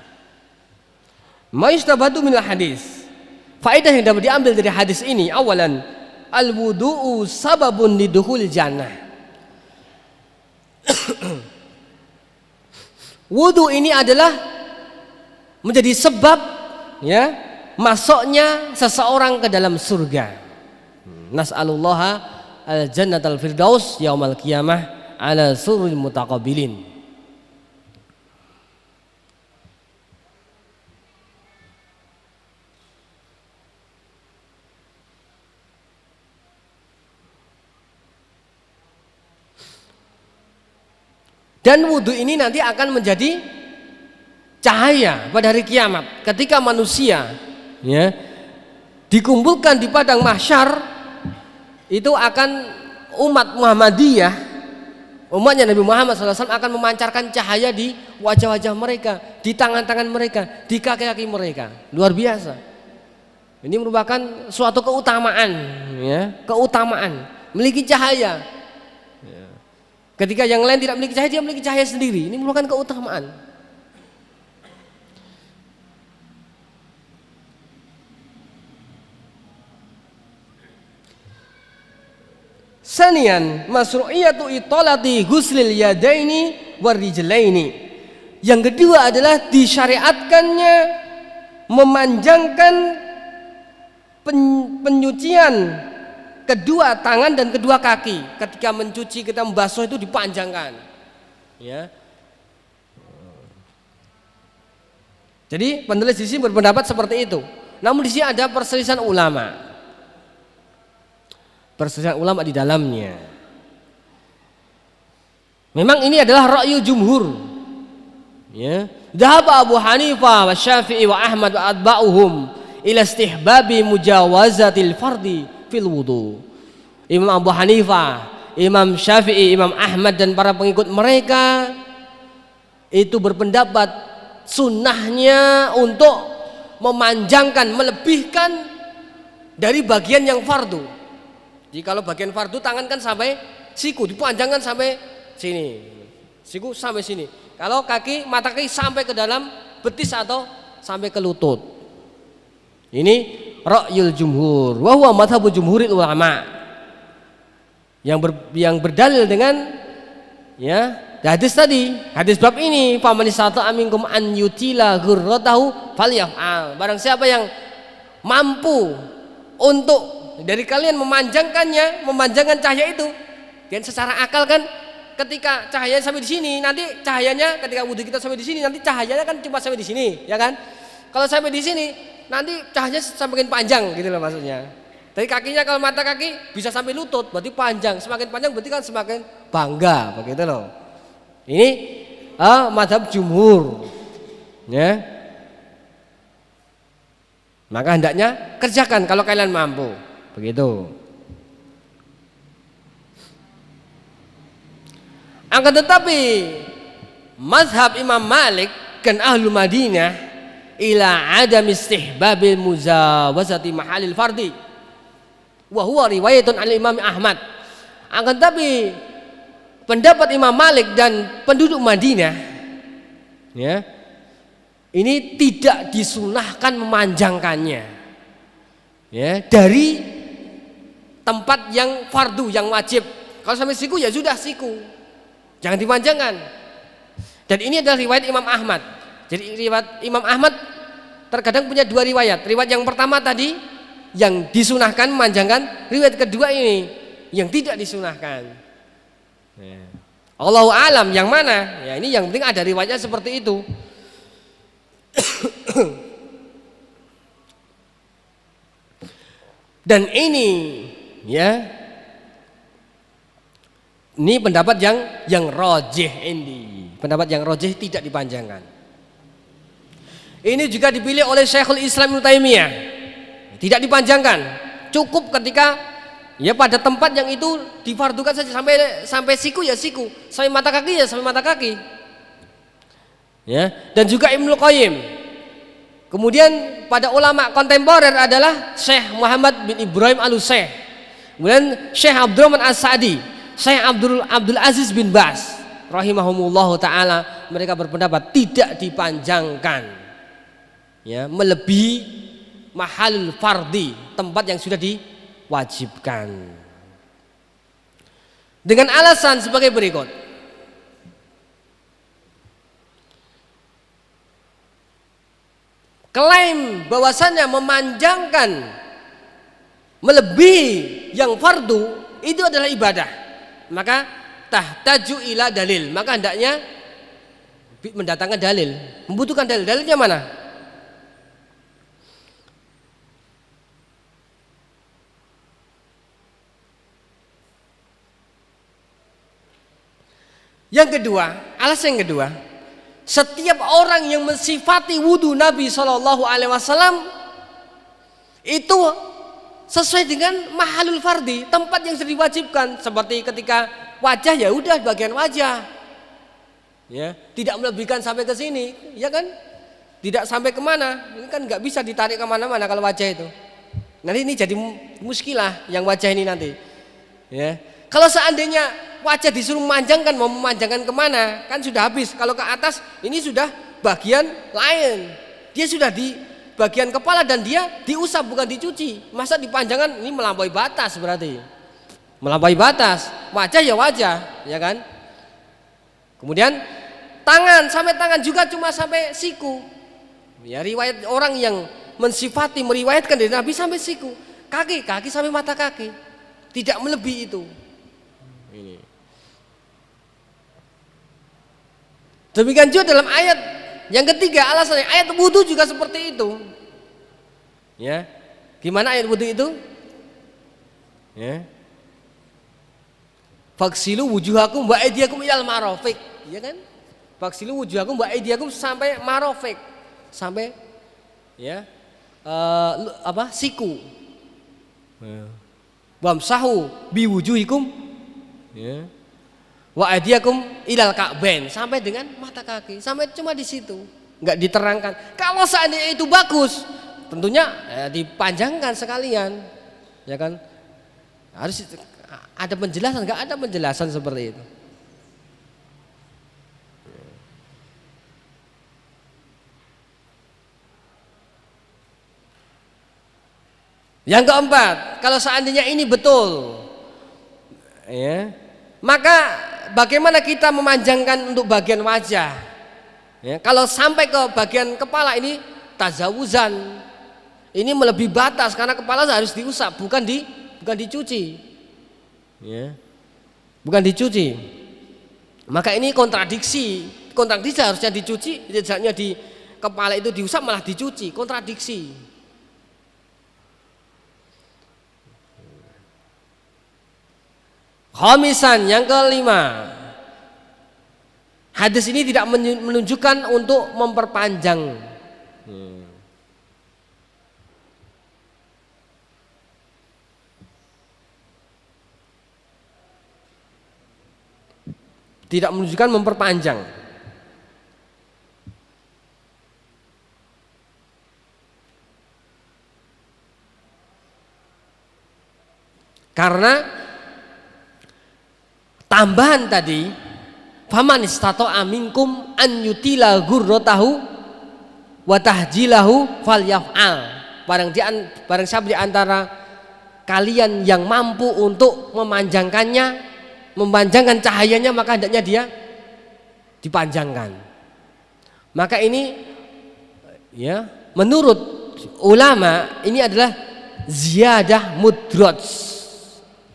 Maistabatu minal hadis. Faedah yang dapat diambil dari hadis ini, awalan, al-wudu'u sababun lidukhul jannah. Wudu ini adalah menjadi sebab, ya, masuknya seseorang ke dalam surga. Nas'alullaha al-jannatal firdaus yaumal qiyamah ala surril mutaqabilin. Dan wudhu ini nanti akan menjadi cahaya pada hari kiamat ketika manusia, ya, dikumpulkan di padang mahsyar. itu akan umat Muhammadiyah, umatnya Nabi Muhammad SAW akan memancarkan cahaya di wajah-wajah mereka, di tangan-tangan mereka, di kaki-kaki mereka. Luar biasa. Ini merupakan suatu keutamaan, ya, keutamaan memiliki cahaya. Ketika yang lain tidak memiliki cahaya, dia memiliki cahaya sendiri. Ini merupakan keutamaan. Sanian masru'iyatu italati ghuslil yadaini warijlaini. Yang kedua adalah disyariatkannya memanjangkan penyucian kedua tangan dan kedua kaki. Ketika mencuci, kita membasuh itu dipanjangkan, ya. Jadi penulis di sini berpendapat seperti itu. Namun di sini ada perselisihan ulama. Perselisihan ulama di dalamnya. Memang ini adalah ra'yu jumhur, ya. Dhahaba Abu Hanifah wa Syafi'i wa Ahmad wa atba'uhum ila istihbabi mujawazatil fardi fil wudu. Imam Abu Hanifah, Imam Syafi'i, Imam Ahmad dan para pengikut mereka itu berpendapat sunnahnya untuk memanjangkan, melebihkan dari bagian yang fardu. Jadi kalau bagian fardu tangan kan sampai siku, dipanjangkan sampai sini, siku sampai sini. Kalau kaki, mata kaki sampai ke dalam betis atau sampai ke lutut. Ini ra'yul jumhur, wa huwa madhabu jumhuril ulama. Yang berdalil dengan, ya, hadis tadi, hadis bab ini, faman istata'a minkum an yutila ghurratahu falyaf'al. Barang siapa yang mampu untuk dari kalian memanjangkannya, memanjangkan cahaya itu. Dan secara akal kan, ketika cahayanya sampai di sini, nanti cahayanya ketika wudhu kita sampai di sini, nanti cahayanya kan cuma sampai di sini, ya kan? Kalau sampai di sini, nanti cahayanya semakin panjang, gitu loh maksudnya. Dari kakinya, kalau mata kaki bisa sampai lutut, berarti panjang. Semakin panjang berarti kan semakin bangga, begitu loh. Ini madhab jumhur, ya. Maka hendaknya kerjakan kalau kalian mampu. Begitu. Akan tetapi mazhab Imam Malik dan Ahlul Madinah ila adam istihbabil muzawazati mahalil fardi wa huwa riwayatun al Imam Ahmad. Akan tetapi pendapat Imam Malik dan penduduk Madinah, ya, ini tidak disunahkan memanjangkannya, ya, dari tempat yang fardu, yang wajib. Kalau sampai siku ya sudah siku, jangan dipanjangkan. Dan ini adalah riwayat Imam Ahmad. Jadi riwayat Imam Ahmad terkadang punya dua riwayat. Riwayat yang pertama tadi yang disunahkan memanjangkan, riwayat kedua ini yang tidak disunahkan. Allahu alam yang mana? Ya, ini yang penting ada riwayatnya seperti itu. Dan ini, ya, ini pendapat yang rajih, ini pendapat yang rajih tidak dipanjangkan. Ini juga dipilih oleh Syekhul Islam Ibnu Taimiyah, tidak dipanjangkan, cukup ketika, ya, pada tempat yang itu difardukan saja, sampai siku ya siku, sampai mata kaki ya sampai mata kaki, ya. Dan juga Ibnu Qayyim. Kemudian pada ulama kontemporer adalah Syekh Muhammad bin Ibrahim Al-Utsaimin, kemudian Syekh Abdurrahman As-Sa'di, Syekh Abdul Aziz bin Baz rahimahumullahu taala, mereka berpendapat tidak dipanjangkan, ya, melebihi mahalul fardi, tempat yang sudah diwajibkan. Dengan alasan sebagai berikut. Klaim bahwasannya memanjangkan melebihi yang fardu itu adalah ibadah, maka tahtaju ila dalil, maka hendaknya mendatangkan dalil, membutuhkan dalil. Dalilnya mana? Yang kedua, alasan yang kedua, setiap orang yang mensifati wudhu Nabi SAW itu sesuai dengan mahalul fardi, tempat yang sudah diwajibkan. Seperti ketika wajah, ya udah bagian wajah, ya, tidak melebihkan sampai ke sini, ya kan, tidak sampai kemana, ini kan nggak bisa ditarik kemana-mana kalau wajah itu. Nanti ini jadi muskilah yang wajah ini nanti, ya. Kalau seandainya wajah disuruh memanjangkan, mau memanjangkan kemana, kan sudah habis. Kalau ke atas ini sudah bagian lain, dia sudah di bagian kepala dan dia diusap bukan dicuci. Masa dipanjangkan, ini melampaui batas berarti. Melampaui batas. Wajah ya wajah, ya kan? Kemudian tangan, sampai tangan juga cuma sampai siku. Ya, riwayat orang yang mensifati meriwayatkan dari Nabi sampai siku. Kaki sampai mata kaki. Tidak melebihi itu. Ini. Demikian juga dalam ayat yang ketiga, alasannya ayat wudu juga seperti itu. Ya. Gimana ayat wudu itu? Ya. Faksilu wujuhakum wa aydiyakum ilal marafiq, ya kan? Faksilu wujuhakum wa aydiyakum sampai marafiq, sampai ya siku. Ya. Wamsahu biwujuhikum, ya. Wa aydiyakum ilal ka'bain, sampai dengan mata kaki, sampai cuma di situ, nggak diterangkan. Kalau seandainya itu bagus, tentunya dipanjangkan sekalian, ya kan? Harus ada penjelasan, nggak ada penjelasan seperti itu. Yang keempat, kalau seandainya ini betul, ya, maka bagaimana kita memanjangkan untuk bagian wajah? Ya, kalau sampai ke bagian kepala ini tazawuzan, ini melebihi batas karena kepala harus diusap, bukan dicuci, ya, bukan dicuci. Maka ini kontradiksi harusnya dicuci, tidaknya di kepala itu diusap malah dicuci, kontradiksi. Khamisan, yang kelima, hadis ini tidak menunjukkan untuk memperpanjang. Tidak menunjukkan memperpanjang. Karena tambahan tadi, faman istata'a minkum an yutila ghurratahu wa tahjilahu falyaf'al. Barang siapa di antara kalian yang mampu untuk memanjangkan cahayanya, maka hendaknya dia dipanjangkan. Maka ini, ya, menurut ulama ini adalah ziyadah mudraj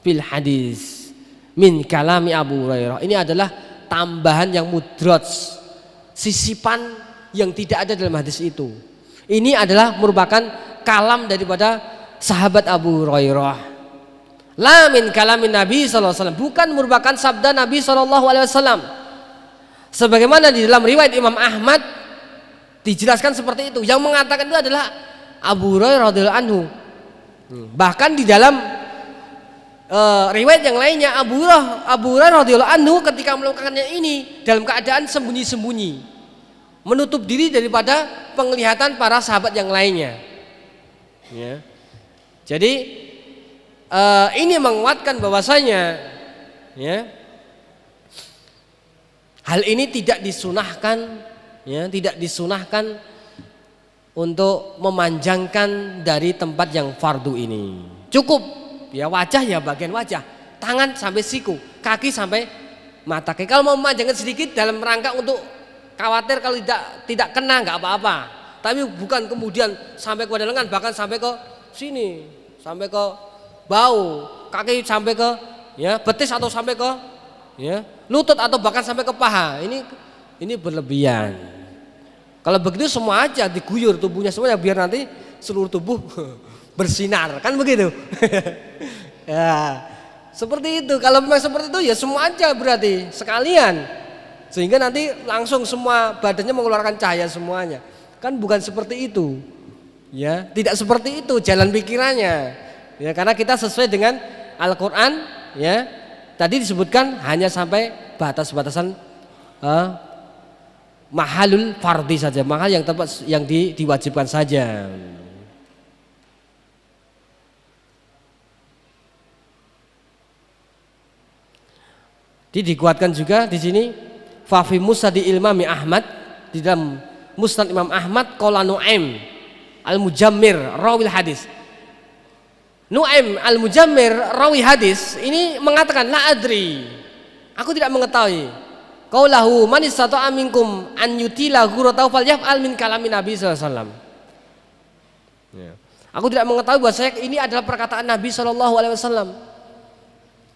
fil hadis min kalami Abu Hurairah. Ini adalah tambahan yang mudraj, sisipan yang tidak ada dalam hadis itu. Ini adalah merupakan kalam daripada sahabat Abu Hurairah. La min kalamin Nabi sallallahu alaihi wasallam, bukan merupakan sabda Nabi sallallahu alaihi wasallam. Sebagaimana di dalam riwayat Imam Ahmad dijelaskan seperti itu. Yang mengatakan itu adalah Abu Hurairah radhiyallahu anhu. Bahkan di dalam riwayat yang lainnya Abu Hurairah radhiyallahu anhu ketika melakukannya ini dalam keadaan sembunyi-sembunyi, menutup diri daripada penglihatan para sahabat yang lainnya. Ya. Jadi ini menguatkan bahwasanya, ya, hal ini tidak disunahkan, ya, tidak disunahkan untuk memanjangkan dari tempat yang fardu ini. Cukup, ya, wajah ya bagian wajah, tangan sampai siku, kaki sampai mata kaki. Kalau mau memanjangkan sedikit dalam rangka untuk khawatir kalau tidak kena, nggak apa-apa. Tapi bukan kemudian sampai ke lengan, bahkan sampai ke sini, sampai ke bau, kaki sampai ke, ya, betis atau sampai ke, ya, lutut atau bahkan sampai ke paha. Ini berlebihan. Kalau begitu semua aja diguyur tubuhnya semuanya biar nanti seluruh tubuh bersinar, kan begitu. Ya, seperti itu. Kalau memang seperti itu ya semua aja berarti sekalian, sehingga nanti langsung semua badannya mengeluarkan cahaya semuanya. Kan bukan seperti itu, ya, tidak seperti itu jalan pikirannya. Ya, karena kita sesuai dengan Al-Qur'an ya. Tadi disebutkan hanya sampai batas-batasan mahalul fardhi saja, mahal yang tempat yang diwajibkan saja. Dikuatkan juga di sini Fafi Musa di Ilmami Ahmad, di dalam Musnad Imam Ahmad, qala Nu'aim Al-Mujammir rawil hadis. Nu'aim Al-Mujammir rawi hadis ini mengatakan la adri, aku tidak mengetahui. Qaulahu man istata'a minkum an yutila ghurratahu falyaf'al min kalamin Nabi sallallahu alaihi wasallam. Aku tidak mengetahui bahwa ini adalah perkataan Nabi sallallahu alaihi wasallam.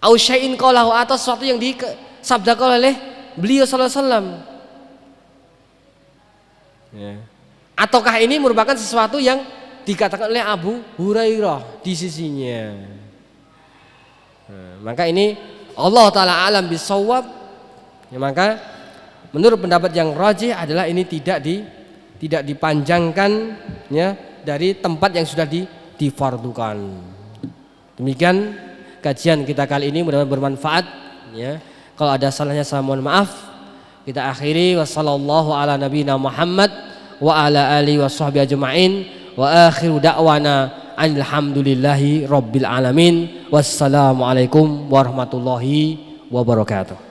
Au syai'in qalahu, atau sesuatu yang disabdakan oleh beliau sallallahu alaihi wasallam. Ataukah ini merupakan sesuatu yang dikatakan oleh Abu Hurairah di sisinya. Maka ini Allah taala alam bisawab. Ya, maka menurut pendapat yang rajih adalah ini tidak dipanjangkan ya dari tempat yang sudah difardukan. Demikian kajian kita kali ini, mudah-mudahan bermanfaat ya. Kalau ada salahnya saya mohon maaf. Kita akhiri wassallallahu ala nabiyina Muhammad wa ala alihi washabbihi ajmain wa akhiru da'wana alhamdulillahi rabbil alamin. Wassalamualaikum warahmatullahi wabarakatuh.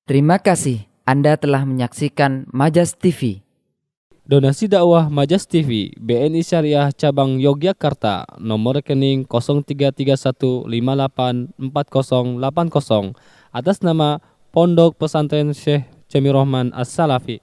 Terima kasih Anda telah menyaksikan Majas TV. Donasi dakwah Majas TV BNI Syariah Cabang Yogyakarta, nomor rekening 0331584080 atas nama Pondok Pesantren Syekh Jamirohman As-Salafi.